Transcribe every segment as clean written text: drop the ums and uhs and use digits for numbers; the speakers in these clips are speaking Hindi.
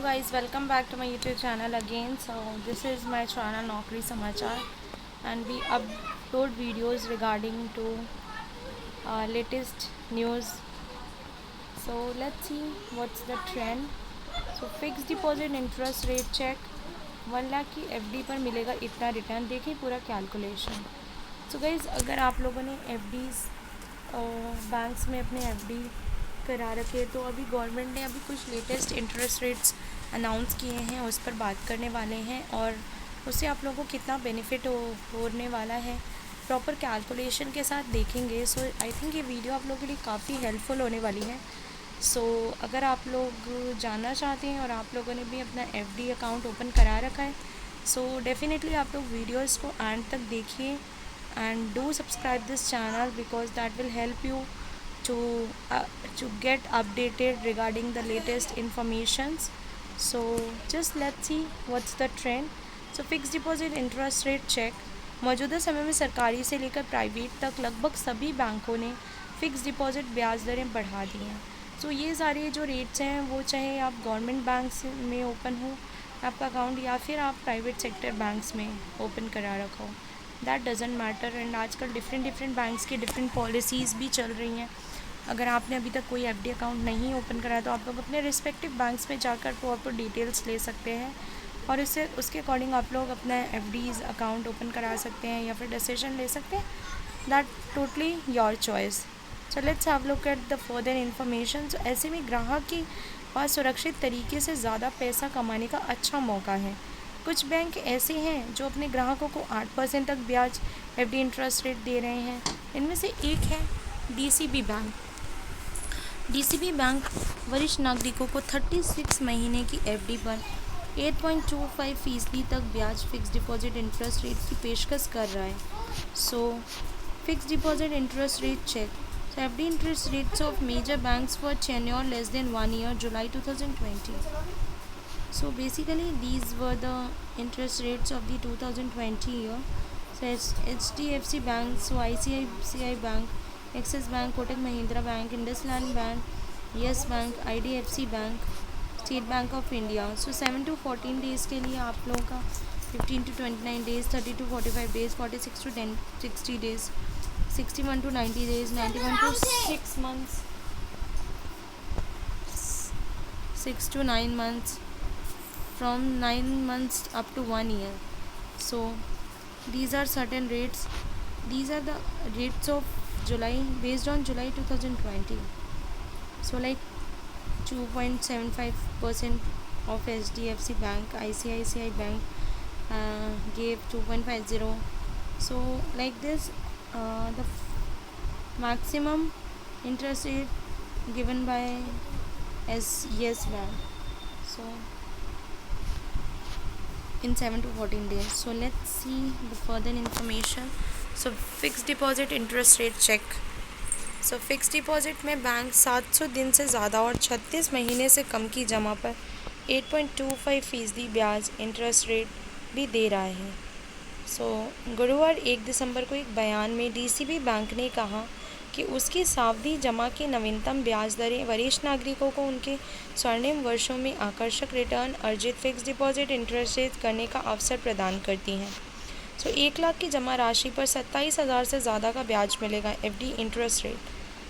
guys, welcome back to my YouTube channel again. So this is my channel Naukri Samachar, and we upload videos regarding to latest news. So let's see what's the trend. So fixed deposit interest rate check, 1 lakh की FD पर मिलेगा इतना रिटर्न. देखिए पूरा कैलकुलेशन. सो गाइज, अगर आप लोगों ने FDs बैंक्स में अपने FD करा रखे तो अभी गवर्नमेंट ने अभी कुछ लेटेस्ट इंटरेस्ट रेट्स अनाउंस किए हैं, उस पर बात करने वाले हैं और उससे आप लोगों को कितना बेनिफिट होने वाला है प्रॉपर कैलकुलेशन के साथ देखेंगे. सो आई थिंक ये वीडियो आप लोगों के लिए काफ़ी हेल्पफुल होने वाली है. सो अगर आप लोग जानना चाहते हैं और आप लोगों ने भी अपना FD अकाउंट ओपन करा रखा है, सो डेफिनेटली आप लोग वीडियोज़ को एंड तक देखिए and do subscribe this channel because that will help you to get updated regarding the latest informations. So just let's see what's the trend. So fixed deposit interest rate check. मौजूदा समय में सरकारी से लेकर प्राइवेट तक लगभग सभी बैंकों ने फ़िक्स डिपॉज़िट ब्याज दरें बढ़ा दी हैं. सो ये सारे जो रेट्स हैं वो चाहे आप गवर्नमेंट बैंक्स में ओपन हो आपका अकाउंट या फिर आप प्राइवेट सेक्टर बैंक्स में ओपन करा रखा हो, दैट डजेंट मैटर. एंड आजकल डिफरेंट बैंक्स की डिफरेंट पॉलिसीज़ भी चल रही हैं. अगर आपने अभी तक कोई FD अकाउंट नहीं ओपन करा तो आप लोग अपने रिस्पेक्टिव बैंक्स में जाकर प्रॉपर डिटेल्स ले सकते हैं और उसके अकॉर्डिंग आप लोग अपना FDs अकाउंट ओपन करा सकते हैं या फिर डिसीजन ले सकते हैं. That totally your choice. So let's have look at the further information. ऐसे में ग्राहक के पास सुरक्षित तरीके से ज़्यादा पैसा कमाने का अच्छा मौका है. कुछ बैंक ऐसे हैं जो अपने ग्राहकों को 8% तक ब्याज FD इंटरेस्ट रेट दे रहे हैं. इनमें से एक है DCB बैंक. DCB बैंक वरिष्ठ नागरिकों को 36 महीने की FD पर 8.25% तक ब्याज फिक्स डिपॉजिट इंटरेस्ट रेट की पेशकश कर रहा है. So fix deposit interest rate check. So FD interest rates of major banks for tenure less than 1 year, July 2020. So basically these were the interest rates of the 2020 year. So HDFC Bank, so ICICI Bank, Axis Bank, Kotak Mahindra Bank, IndusLand Bank, Yes Bank, IDFC Bank, State Bank of India. So 7 to 14 days के लिए आप लोगों का 15 to 29 days, 30 to 45 days, 46 to 60 days, 61 to 90 days, 91 to 6 months, 6 to 9 months, from 9 months up to 1 year. So these are certain rates. These are the rates of July based on July 2020. So like 2.75% of HDFC Bank, ICICI Bank gave 2.50. So like this, the maximum interest rate given by Yes Bank. So in 7 to 14 days. So let's see the further information. So fixed deposit interest rate check. So fixed deposit में बैंक 700 दिन से ज़्यादा और 36 महीने से कम की जमा पर 8.25% ब्याज इंटरेस्ट रेट भी दे रहा है. सो गुरुवार 1 दिसंबर को एक बयान में DCB बैंक ने कहा कि उसकी सावधि जमा की नवीनतम ब्याज दरें वरिष्ठ नागरिकों को उनके स्वर्णिम वर्षों में आकर्षक रिटर्न अर्जित फिक्स डिपॉजिट इंटरेस्ट रेट करने का अवसर प्रदान करती हैं. सो 1 लाख की जमा राशि पर 27,000 से ज़्यादा का ब्याज मिलेगा FD इंटरेस्ट रेट.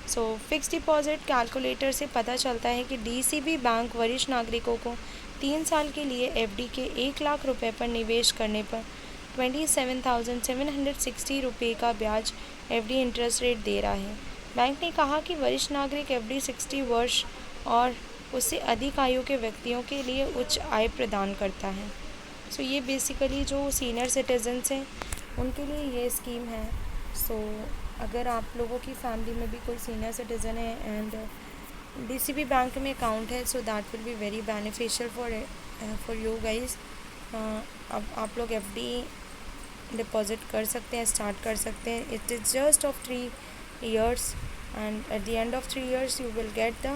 सो फिक्स डिपॉजिट कैलकुलेटर से पता चलता है कि DCB बैंक वरिष्ठ नागरिकों को 3 साल के लिए FD के 1 लाख रुपये पर निवेश करने पर 27,760 रुपये का ब्याज FD इंटरेस्ट रेट दे रहा है. बैंक ने कहा कि वरिष्ठ नागरिक FD 60 वर्ष और उससे अधिक आयु के व्यक्तियों के लिए उच्च आय प्रदान करता है. सो ये बेसिकली जो सीनियर सिटीजन्स हैं उनके लिए ये स्कीम है. सो अगर आप लोगों की फैमिली में भी कोई सीनियर सिटीज़न है एंड DCB बैंक में अकाउंट है, so that will be very beneficial for you guys. अब आप लोग FD डिपॉज़िट कर सकते हैं, स्टार्ट कर सकते हैं. It is just of 3 years and at the end of 3 years you will get the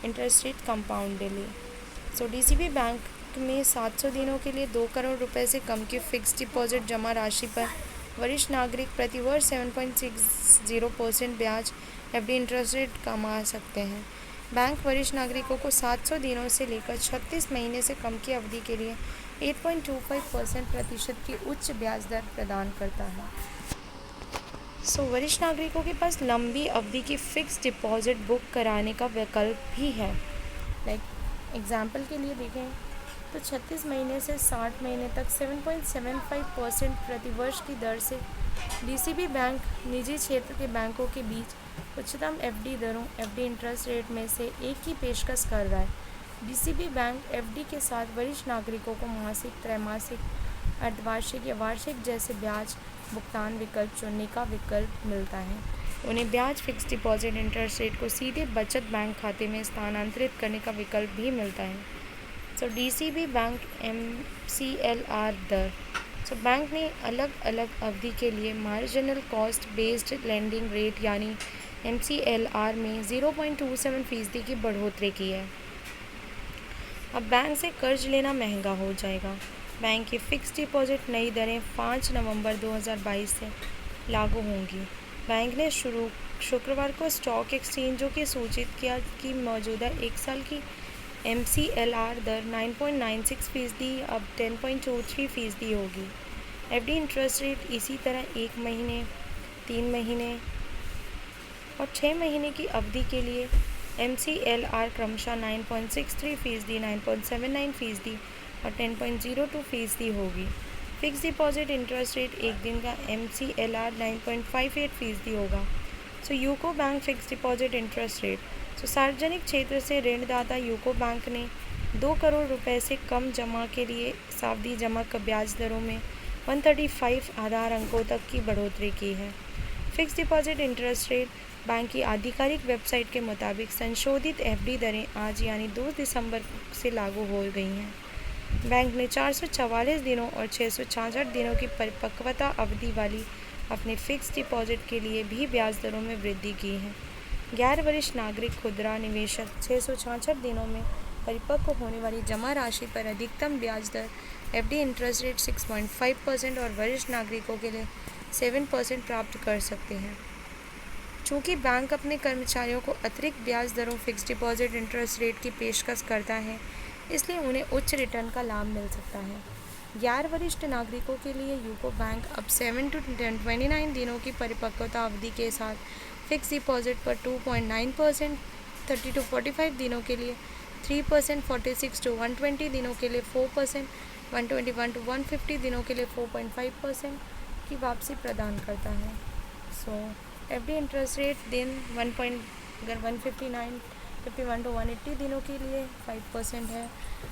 interest rate compoundedly. So DCB bank में 700 दिनों के लिए 2 करोड़ रुपए से कम की फ़िक्स डिपॉज़िट जमा राशि पर वरिष्ठ नागरिक प्रतिवर्ष 7.60% ब्याज FD इंटरेस्ट रेट कमा सकते हैं. बैंक वरिष्ठ नागरिकों को 700 दिनों से लेकर 36 महीने से कम की अवधि के लिए 8.25% प्रतिशत की उच्च ब्याज दर प्रदान करता है। वरिष्ठ नागरिकों के पास लंबी अवधि की फिक्स डिपॉजिट बुक कराने का विकल्प भी है। एग्जाम्पल के लिए देखें तो 36 महीने से 60 महीने तक 7.75% प्रतिवर्ष की दर से डीसीबी बैंक निजी क्षेत्र के बैंकों के बीच उच्चतम एफडी दरों एफडी इंटरेस्ट रेट में से एक की पेशकश कर रहा है। डीसीबी बैंक एफडी के साथ वरिष्ठ नागरिकों को मासिक, त्रैमासिक, अर्धवार्षिक या वार्षिक जैसे ब्याज भुगतान विकल्प चुनने का विकल्प मिलता है। उन्हें ब्याज फिक्स डिपॉजिट इंटरेस्ट रेट को सीधे बचत बैंक खाते में स्थानांतरित करने का विकल्प भी मिलता है। डीसीबी बैंक MCLR दर। बैंक ने अलग अलग अवधि के लिए marginal cost based lending rate यानी MCLR में 0.27% की बढ़ोतरी की है। अब बैंक से कर्ज लेना महंगा हो जाएगा। बैंक की फ़िक्स डिपॉजिट नई दरें 5 नवंबर 2022 से लागू होंगी। बैंक ने शुक्रवार को स्टॉक एक्सचेंजों की सूचित किया कि मौजूदा एक साल की MCLR दर 9.96% अब 10.23% होगी। एफडी इंटरेस्ट रेट इसी तरह 1 महीने, 3 महीने और 6 महीने की अवधि के लिए MCLR क्रमशः 9.63%, 9.79% और 10.02% होगी। फिक्स डिपॉजिट इंटरेस्ट रेट एक दिन का MCLR 9.58% होगा। UCO bank fix deposit interest rate. सार्वजनिक क्षेत्र से ऋणदाता यूको बैंक ने 2 करोड़ रुपए से कम जमा के लिए सावधि जमा का ब्याज दरों में 135 आधार अंकों तक की बढ़ोतरी की है। Fix deposit interest rate bank की आधिकारिक वेबसाइट के मुताबिक संशोधित एफडी दरें आज यानी 2 दिसंबर से लागू हो गई हैं। बैंक ने 444 दिनों और 666 दिनों की परिपक्वता अवधि वाली अपने फिक्स डिपॉजिट के लिए भी ब्याज दरों में वृद्धि की है। गैर वरिष्ठ नागरिक खुदरा निवेशक 666 दिनों में परिपक्व होने वाली जमा राशि पर अधिकतम ब्याज दर एफडी इंटरेस्ट रेट 6.5% और वरिष्ठ नागरिकों के लिए 7% प्राप्त कर सकते हैं। चूँकि बैंक अपने कर्मचारियों को अतिरिक्त ब्याज दरों फिक्स डिपॉजिट इंटरेस्ट रेट की पेशकश करता है, इसलिए उन्हें उच्च रिटर्न का लाभ मिल सकता है। गैर वरिष्ठ नागरिकों के लिए यूको बैंक अब 7 to 29 दिनों की परिपक्वता अवधि के साथ फिक्स डिपॉजिट पर 2.9%, 30 to 45 दिनों के लिए 3%, 46 to 120 दिनों के लिए 4%, 121 to 150 दिनों के लिए 4.5% की वापसी प्रदान करता है। एफडी इंटरेस्ट रेट दिन अगर 51 to 180 दिनों के लिए 5% है,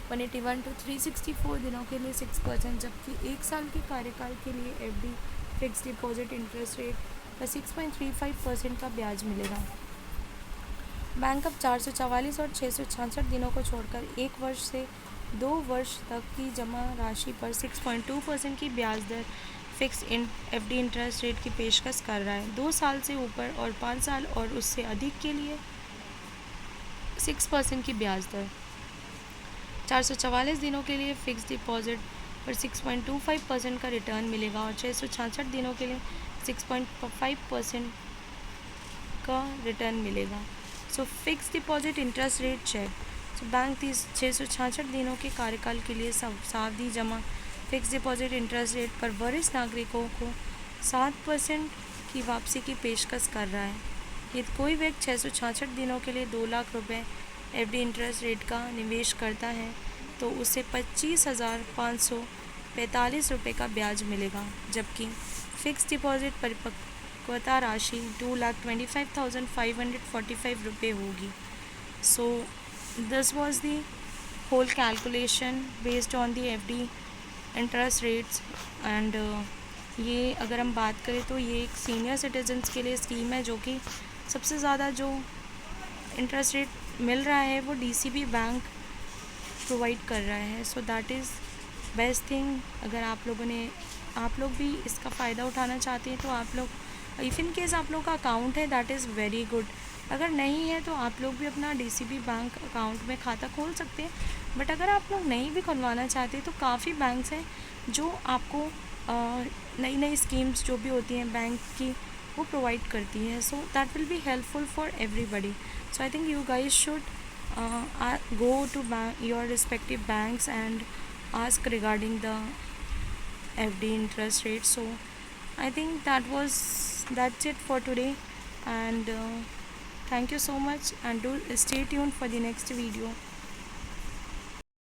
181 to 364 दिनों के लिए 6%, जबकि 1 साल के कार्यकाल के लिए FD fix deposit interest rate पर 6.35% का ब्याज मिलेगा। बैंक अब 444 और 666 दिनों को छोड़कर 1 वर्ष से 2 वर्ष तक की जमा राशि पर 6.2% की ब्याज दर फिक्स एफडी इंटरेस्ट रेट की पेशकश कर रहा है। 2 साल से ऊपर और 5 साल और उससे अधिक के लिए 6% की ब्याज दर। 444 दिनों के लिए फिक्स डिपॉजिट पर 6.25% का रिटर्न मिलेगा और 666 दिनों के लिए 6.5% का रिटर्न मिलेगा। Fix deposit interest rate check. Bank 666 दिनों के कार्यकाल के लिए सावधि जमा फिक्स डिपॉजिट इंटरेस्ट रेट पर वरिष्ठ नागरिकों को 7% की वापसी की पेशकश कर रहा है। यदि कोई व्यक्ति 666 दिनों के लिए 2 लाख रुपए एफडी इंटरेस्ट रेट का निवेश करता है तो उसे 25,545 रुपये का ब्याज मिलेगा, जबकि फिक्स डिपॉजिट परिपक्वता राशि 2,25,545 रुपये होगी। This was the whole calculation based on the FD interest rates and ये अगर हम बात करें तो ये एक सीनियर सिटीजन्स के लिए स्कीम है जो कि सबसे ज़्यादा जो इंटरेस्ट रेट मिल रहा है वो डीसीबी बैंक प्रोवाइड कर रहा है। That is best thing. अगर आप लोग भी इसका फ़ायदा उठाना चाहते हैं तो आप लोग इफ़ इन केस आप लोग का अकाउंट है दैट इज़ वेरी गुड। अगर नहीं है तो आप लोग भी अपना डीसीबी बैंक अकाउंट में खाता खोल सकते हैं। बट अगर आप लोग नहीं भी खुलवाना चाहते तो काफ़ी बैंक्स हैं जो आपको नई नई स्कीम्स जो भी होती हैं बैंक की वो प्रोवाइड करती हैं। That will be helpful for everybody. So I think you guys should go to your respective banks and ask regarding the FD interest rate. So I think that's it for today, and thank you so much, and do stay tuned for the next video.